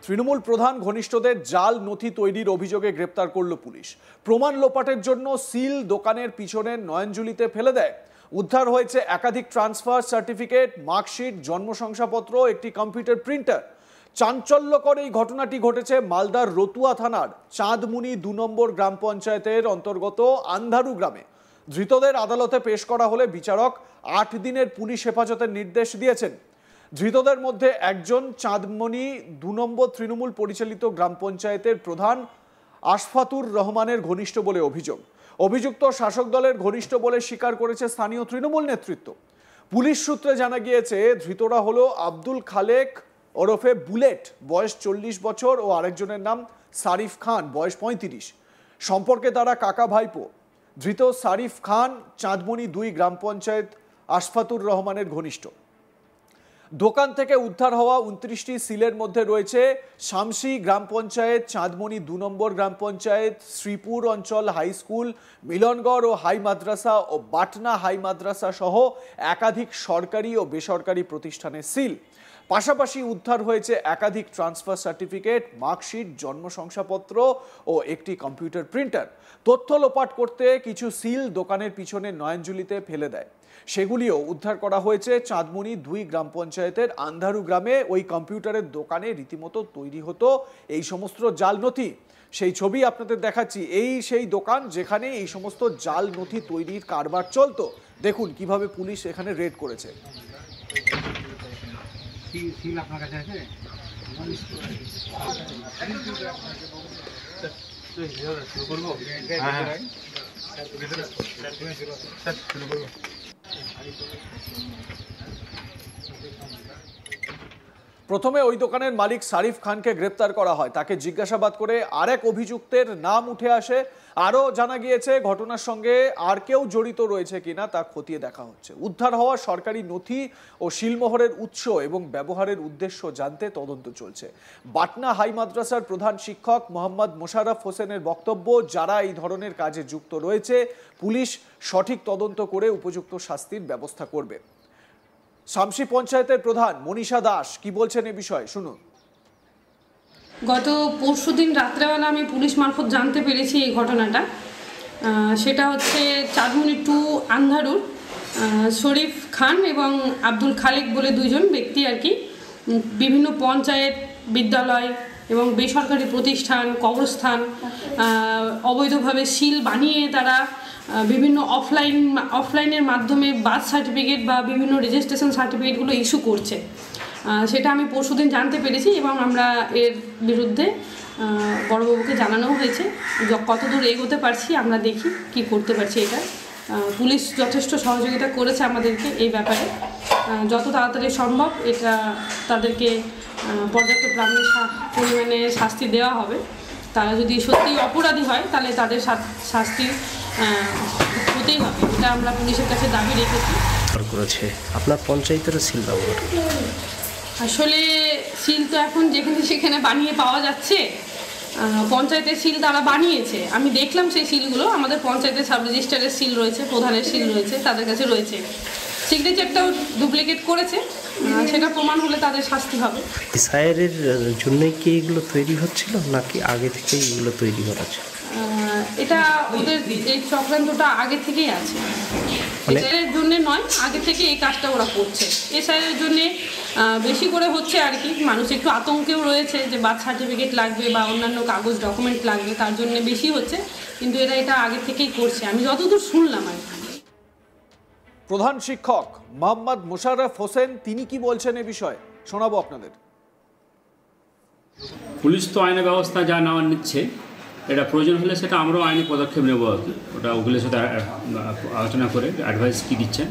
তৃণমূল প্রধান ঘনিষ্ঠদের জাল নথি তৈরির অভিযোগে গ্রেপ্তার করল পুলিশ। প্রমাণ লোপাটের জন্য সিল দোকানের পিছনের নয়নজুলিতে ফেলে দেয়। উদ্ধার হয়েছে একাধিক ট্রান্সফার সার্টিফিকেট, মার্কশিট, জন্ম শংসাপত্র, একটি কম্পিউটার প্রিন্টার। চাঞ্চল্যকর এই ঘটনাটি ঘটেছে মালদার রতুয়া থানার চাঁদমুনি ২ নম্বর গ্রাম পঞ্চায়েতের অন্তর্গত আন্ধারু গ্রামে। ধৃতদের আদালতে পেশ করা হলে বিচারক ৮ দিনের পুলিশ হেফাজতের নির্দেশ দিয়েছেন। ধৃতদের মধ্যে একজন চাঁদমনি ২ নম্বর তৃণমূল পরিচালিত গ্রাম পঞ্চায়েতের প্রধান আশফাতুর রহমানের ঘনিষ্ঠ বলে অভিযোগ। অভিযুক্ত শাসক দলের ঘনিষ্ঠ বলে স্বীকার করেছে স্থানীয় তৃণমূল নেতৃত্ব। পুলিশ সূত্রে জানা গিয়েছে ধৃতরা হলো আব্দুল খালেক ওরফে বুলেট, বয়স ৪০ বছর, ও আরেকজনের নাম সারিফ খান, বয়স ৩৫। সম্পর্কে তারা কাকা ভাইপো। ধৃত সারিফ খান চাঁদমনি ২ গ্রাম পঞ্চায়েত আশফাতুর রহমানের ঘনিষ্ঠ। দোকান থেকে উদ্ধার হওয়া ২৯টি সিলের মধ্যে রয়েছে শামসি গ্রাম পঞ্চায়েত, চাঁদমনি ২ নম্বর গ্রাম পঞ্চায়েত, শ্রীপুর অঞ্চল হাই স্কুল, মিলনগড় ও হাই মাদ্রাসা ও বাটনা হাই মাদ্রাসা সহ একাধিক সরকারি ও বেসরকারি প্রতিষ্ঠানের সিল। পাশাপাশি উদ্ধার হয়েছে একাধিক ট্রান্সফার সার্টিফিকেট, মার্কশিট, জন্ম শংসাপত্র ও একটি কম্পিউটার প্রিন্টার। তথ্য লোপাট করতে কিছু সিল দোকানের পিছনে নয়নজুলিতে ফেলে দেয়। সেগুলিও উদ্ধার করা হয়েছে চাঁদমনি ২ গ্রাম পঞ্চায়েতের আন্ধারু গ্রামে। ওই কম্পিউটারের দোকানে রীতিমতো তৈরি হতো এই সমস্ত জাল নথি। সেই ছবি আপনাদের দেখাচ্ছি। এই সেই দোকান যেখানে এই সমস্ত জাল নথি তৈরির কারবার চলতো। দেখুন কিভাবে পুলিশ এখানে রেড করেছে। প্রথমে ওই দোকানের মালিক সারিফ খানকে গ্রেপ্তার করা হয়। তাকে জিজ্ঞাসাবাদ করে আরেক অভিযুক্তের নাম উঠে আসে। আরও জানা গিয়েছে ঘটনার সঙ্গে আর কেউ জড়িত রয়েছে কিনা তা খতিয়ে দেখা হচ্ছে। উদ্ধার হওয়া সরকারি নথি ও শিলমোহরের উৎস এবং ব্যবহারের উদ্দেশ্য জানতে তদন্ত চলছে। বাটনা হাই মাদ্রাসার প্রধান শিক্ষক মোহাম্মদ মোশাররফ হোসেনের বক্তব্য, যারা এই ধরনের কাজে যুক্ত রয়েছে পুলিশ সঠিক তদন্ত করে উপযুক্ত শাস্তির ব্যবস্থা করবে। শামসি পঞ্চায়েতের প্রধান মনীষা দাস কি বলছেন এ বিষয়ে শুনুন। গত পরশুদিন রাত্রেবেলা আমি পুলিশ মারফত জানতে পেরেছি এই ঘটনাটা। সেটা হচ্ছে চাঁদমনি ২ আন্ধারুর শরীফ খান এবং আব্দুল খালেক বলে দুইজন ব্যক্তি আর কি বিভিন্ন পঞ্চায়েত, বিদ্যালয় এবং বেসরকারি প্রতিষ্ঠান, কবরস্থান অবৈধভাবে সিল বানিয়ে তারা বিভিন্ন অফলাইনের মাধ্যমে বার্থ সার্টিফিকেট বা বিভিন্ন রেজিস্ট্রেশন সার্টিফিকেটগুলো ইস্যু করছে। সেটা আমি পরশুদিন জানতে পেরেছি এবং আমরা এর বিরুদ্ধে বড়বাবুকে জানানো হয়েছে। কতদূর এগোতে পারছি আমরা দেখি কি করতে পারছি। এটা পুলিশ যথেষ্ট সহযোগিতা করেছে আমাদেরকে এই ব্যাপারে। যত তাড়াতাড়ি সম্ভব এটা তাদেরকে পর্যাপ্ত পরিমাণে শাস্তি দেওয়া হবে। তারা যদি সত্যি অপরাধী হয় তাহলে তাদের শাস্তি হতেই হবে। এটা আমরা পুলিশের কাছে দাবি রেখেছি। আপনার পঞ্চায়েতেরও সিল ব্যবহার? আসলে সিল তো এখন যেখানে সেখানে বানিয়ে পাওয়া যাচ্ছে। পঞ্চায়েতের সিল তারা বানিয়েছে, আমি দেখলাম সেই সিলগুলো। আমাদের পঞ্চায়েতের সাব রেজিস্ট্রারের সিল রয়েছে, প্রধানের সিল রয়েছে, তাদের কাছে রয়েছে। সিগনেচারটাও ডুপ্লিকেট করেছে, সেটা প্রমাণ হলে তাদের শাস্তি হবে। এসআইআরের জন্যই কি এগুলো তৈরি হচ্ছিল নাকি আগে থেকেই এগুলো তৈরি করা ছিল? এটা ওদের এই চক্রান্তটা আগে থেকেই আছে। এসআইআরের জন্য নয়, আগে থেকে এই কাজটা ওরা করছে। এসআইআরের জন্য বেশি করে হচ্ছে আর কি। মানুষ একটু আতঙ্কেও রয়েছে যে বার্থ সার্টিফিকেট লাগবে বা অন্যান্য কাগজ ডকুমেন্ট লাগবে, তার জন্য বেশি হচ্ছে। কিন্তু এরা এটা আগে থেকেই করছে, আমি যতদূর শুনলাম আর কি। প্রধান শিক্ষক মোহাম্মদ মোশাররফ হোসেন তিনি কি বলছেন এ বিষয়ে শোনাবো আপনাদের। পুলিশ তো আইনি ব্যবস্থা যা নেওয়ার নিচ্ছে, এটা প্রয়োজন হলে সেটা আমরাও আইনি পদক্ষেপ নেব আর কি। ওটা ওগুলোর সাথে আলোচনা করে অ্যাডভাইস কী দিচ্ছেন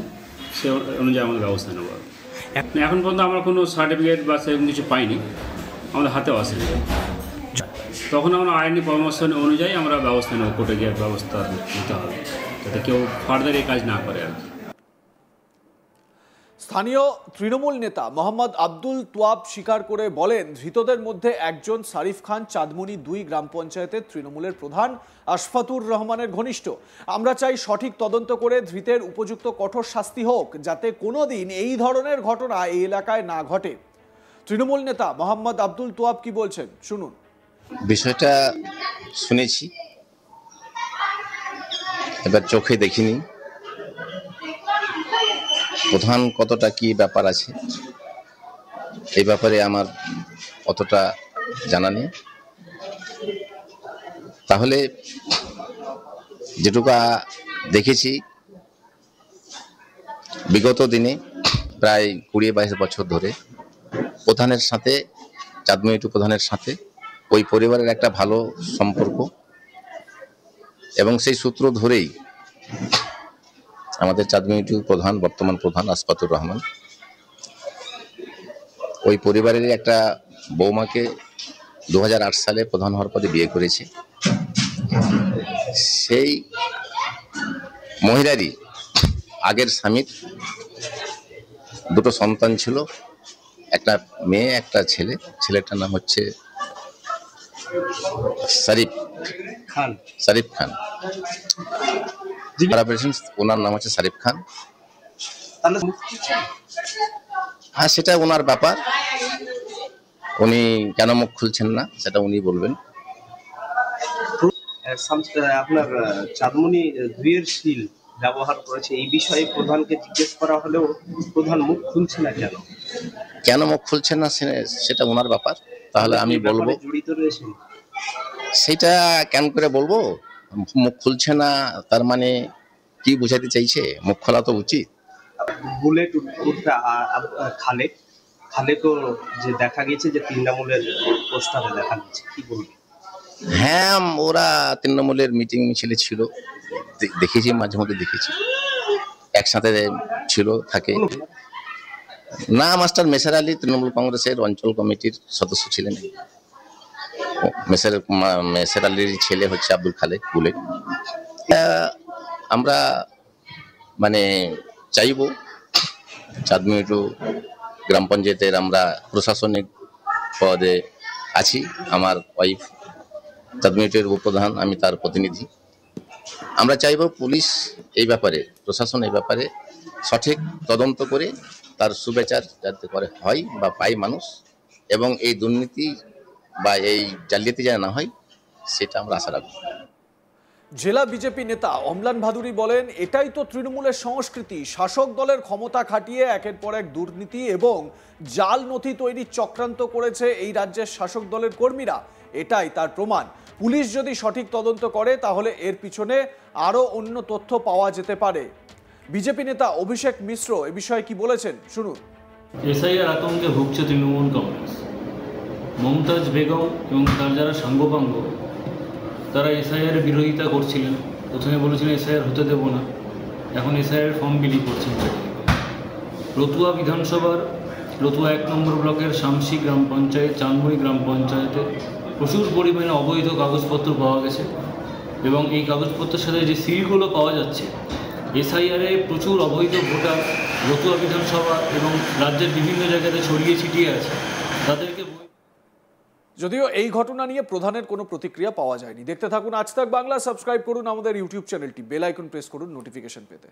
সে অনুযায়ী আমাদের ব্যবস্থা নেব। এখন পর্যন্ত আমরা কোনো সার্টিফিকেট বা সেরকম কিছু পাইনি, আমাদের হাতেও আসেনি। তখন আমরা আইনি পরামর্শ অনুযায়ী আমরা ব্যবস্থা নেব, কোর্টে গিয়ে ব্যবস্থা নিতে হবে যাতে কেউ ফার্দার এই কাজ না করে আর কি। স্থানীয় তৃণমূল নেতা মোহাম্মদ আব্দুল তোয়াব স্বীকার করে বলেন, ধৃতদের মধ্যে একজন সারিফ খান চাঁদমনি ২ গ্রাম পঞ্চায়েতের তৃণমূলের প্রধান আশফাতুর রহমানের ঘনিষ্ঠ। আমরা চাই সঠিক তদন্ত করে ধৃতের উপযুক্ত কঠোর শাস্তি হোক, যাতে কোনোদিন এই ধরনের ঘটনা এই এলাকায় না ঘটে। তৃণমূল নেতা মোহাম্মদ আব্দুল তোয়াব কি বলছেন শুনুন। বিষয়টা শুনেছি, এবার চোখে দেখিনি। প্রধান কতটা কি ব্যাপার আছে এই ব্যাপারে আমার অতটা জানা নেই। তাহলে যেটুকু দেখেছি বিগত দিনে প্রায় 20-22 বছর ধরে প্রধানের সাথে, চাঁদমণি টু প্রধানের সাথে ওই পরিবারের একটা ভালো সম্পর্ক, এবং সেই সূত্র ধরেই আমাদের চাঁদমণি টু প্রধান, বর্তমান প্রধান আসফাতুর রহমান, ওই পরিবারের একটা বৌমাকে 2008 সালে প্রধান হওয়ার পরে বিয়ে করেছে। সেই মহিলারই আগের স্বামীর দুটো সন্তান ছিল, একটা মেয়ে একটা ছেলে। ছেলেটার নাম হচ্ছে শরীফ খান। ওনার নাম হচ্ছে শরীফ খান। হ্যাঁ, সেটা ওনার ব্যাপার, উনি কেন মুখ খুলছেন না সেটা উনি বলবেন। আপনার চাঁদমণি 2-এর সিল ব্যবহার করেছে, এই বিষয়ে প্রধানকে জিজ্ঞেস করা হলেও প্রধান মুখ খুলছে না। কেন মুখ খুলছেন না সেটা ওনার ব্যাপার, তাহলে আমি বলবো। জড়িত রয়েছেন সেটা কেন করে বলবো? মুখ খুলছে না তার মানে কি বোঝাতে চাইছে? মুখ খোলা তো উচিত। বুলেট উঠতে খালেকও যে দেখা গেছে যে তৃণমূলের পোস্টারে দেখা গেছে, কি বলবো? হ্যাঁ, ওরা তৃণমূলের মিটিং মিছিলে ছিল, দেখেছি, মাঝে মধ্যে দেখেছি, একসাথে ছিল থাকে। না, মাস্টার মেসার আলী তৃণমূল কংগ্রেসের অঞ্চল কমিটির সদস্য ছিলেন। মেসার আলীর ছেলে হচ্ছে আব্দুল খালেক বুলেট। আমরা মানে চাইব চাঁদমণি টু গ্রাম পঞ্চায়েতের আমরা প্রশাসনিক পদে আছি, আমার ওয়াইফ চাঁদমণি টুর উপপ্রধান, আমি তার প্রতিনিধি। আমরা চাইব পুলিশ এই ব্যাপারে, প্রশাসন এই ব্যাপারে সঠিক তদন্ত করে তার সুবিচার যাতে করে হয় বা পায় মানুষ, এবং এই দুর্নীতি বা এই জালিয়াতি যেন না হয় সেটা আমরা আশা রাখব। জেলা বিজেপি নেতা অম্লান ভাদুরী বলেন, এটাই তো তৃণমূলের সংস্কৃতি। শাসক দলের ক্ষমতা খাটিয়ে একের পর এক দুর্নীতি এবং জাল নথি তৈরির চক্রান্ত করেছে এই রাজ্যের শাসক দলের কর্মীরা, এটাই তার প্রমাণ। পুলিশ যদি সঠিক তদন্ত করে তাহলে এর পিছনে আরো অন্য তথ্য পাওয়া যেতে পারে। বিজেপি নেতা অভিষেক মিশ্র এ বিষয়ে কি বলেছেন শুনুন। এসআইআর আতঙ্কে ভুগছে তৃণমূল কংগ্রেস। মমতাজ বেগম এবং তার যারা সাঙ্গপাঙ্গ তারা এসআইআর বিরোধিতা করছিলেন। প্রথমে বলেছিলেন এসআইআর হতে দেব না, এখন এসআইআর ফর্ম বিলি করছেন। রতুয়া বিধানসভার রতুয়া 1 নম্বর ব্লকের শামসি গ্রাম পঞ্চায়েত, চাঁদমণি গ্রাম পঞ্চায়েতে প্রচুর পরিমাণে অবৈধ কাগজপত্র পাওয়া গেছে, এবং এই কাগজপত্রের সাথে যে সিলগুলো পাওয়া যাচ্ছে, এসআইআরে প্রচুর অবৈধ ভোটার রতুয়া বিধানসভা এবং রাজ্যের বিভিন্ন জায়গাতে ছড়িয়ে ছিটিয়ে আছে, তাদেরকে। যদিও এই ঘটনা নিয়ে প্রধানের কোনো প্রতিক্রিয়া পাওয়া যায়নি। দেখতে থাকুন আজ তাক বাংলা, সাবস্ক্রাইব করুন আমাদের ইউটিউব চ্যানেলটি, বেল আইকন প্রেস করুন নোটিফিকেশন পেতে।